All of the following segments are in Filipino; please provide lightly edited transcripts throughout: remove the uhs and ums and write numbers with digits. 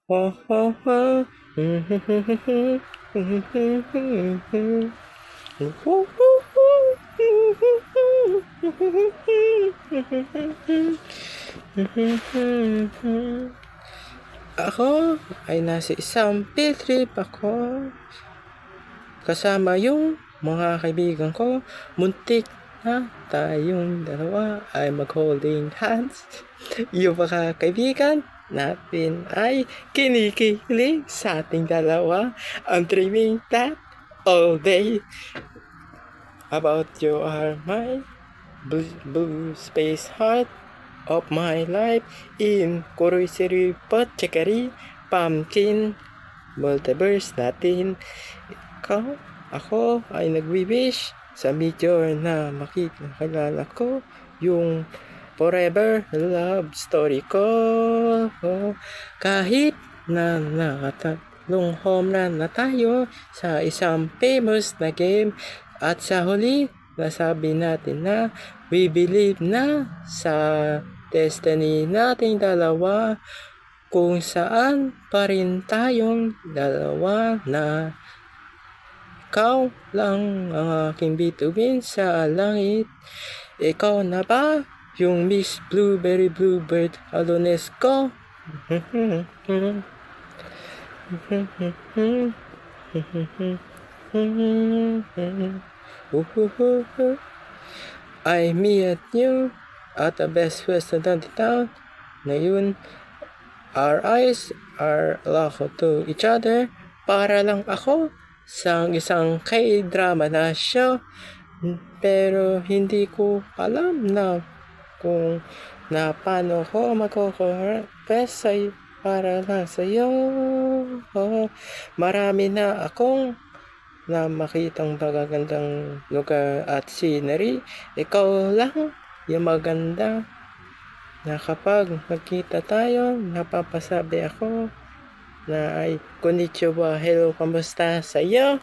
Oh, oh, oh. Ako ay nasa isang field trip ako. Kasama yung mga kaibigan ko. Muntik na tayong dalawa ay mag-holding hands. Yung mga kaibigan natin ay kinikilig sa ating dalawa. I'm dreaming that all day about you are my blue space heart of my life in Kuroisiri Potchekari Pumpkin Multiverse natin. Ako ay nagwi-wish sa major na makikilala ko yung forever love story ko. Kahit na nakatatlong home run na tayo sa isang famous na game, at sa huli nasabi natin na we believe na sa destiny nating dalawa, kung saan pa rin tayong dalawa na ikaw lang ang aking bituin sa langit. Ikaw na ba yung Miss Blueberry Bluebird Alones ko? I meet you at the best restaurant in town. Ngayon, our eyes are locked to each other. Para lang ako sa isang K-drama na show. Pero hindi ko alam na kung na paano ko magko-confess sa'yo para lang sa'yo. Marami na akong na makitang magagandang lugar at scenery. Ikaw lang yung maganda na kapag magkita tayo, napapasabi ako na ay konnichiwa, hello, kamusta sa'yo?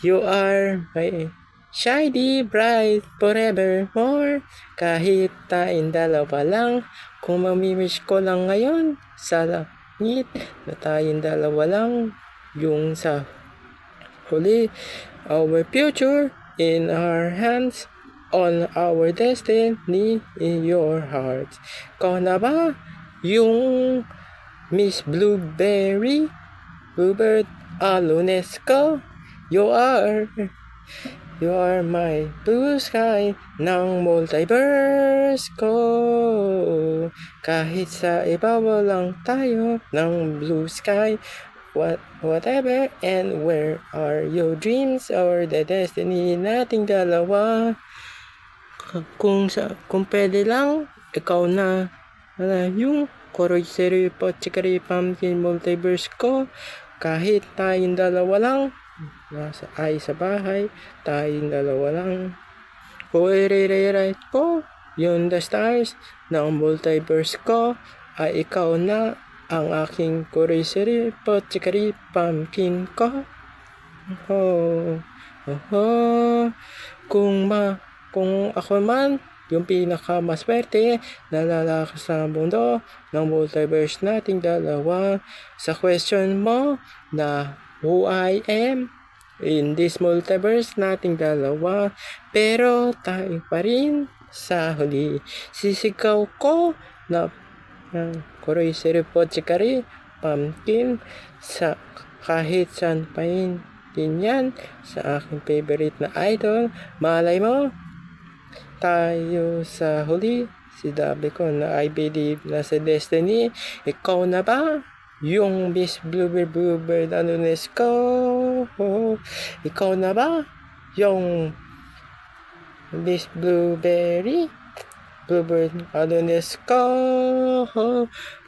You are my shiny bright forevermore. Kahit tayong dalawa lang, kung mamimiss ko lang ngayon sa langit na tayong dalawa lang, yung sa huli, our future in our hands, on our destiny in your heart. Ikaw na ba yung Miss Blueberry Bluebird Alones ko? You are my blue sky ng multiverse ko. Kahit sa ibabaw lang tayo ng blue sky, whatever and where are your dreams or the destiny nating dalawa. Kung pwede lang, ikaw na yung Kuroisiri Potchekari Pumpkin Multiverse ko. Kahit tayong dalawa lang, nasa sa bahay, tayong dalawa lang. Kung i-rewrite ko yung the stars ng multiverse ko, ay ikaw na ang aking Kuroisiri Potchekari Pumpkin ko. Kung ako man yung pinakamaswerte na lalaki sa mundo ng multiverse nating dalawa, sa question mo na who I am in this multiverse nating dalawa, pero tayo pa rin sa huli. Sisigaw ko na Kuroisiri Potchekari Pumpkin sa kahit saan pa rin din yan, sa aking favorite na idol. Malay mo tayo sa huli. Sinabi ko na I believe na sa destiny. Ikaw na ba yung Miss Bluebird Alones ko? Ikaw na ba yung Miss Blueberry Bluebird Alones ko?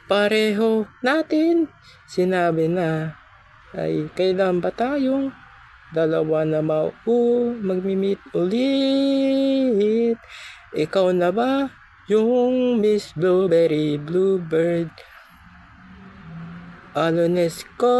Pareho natin sinabi na ay kailan ba tayong dalawa na magmi-meet ulit? Ikaw na ba yung Miss Blueberry Bluebird Alones ko?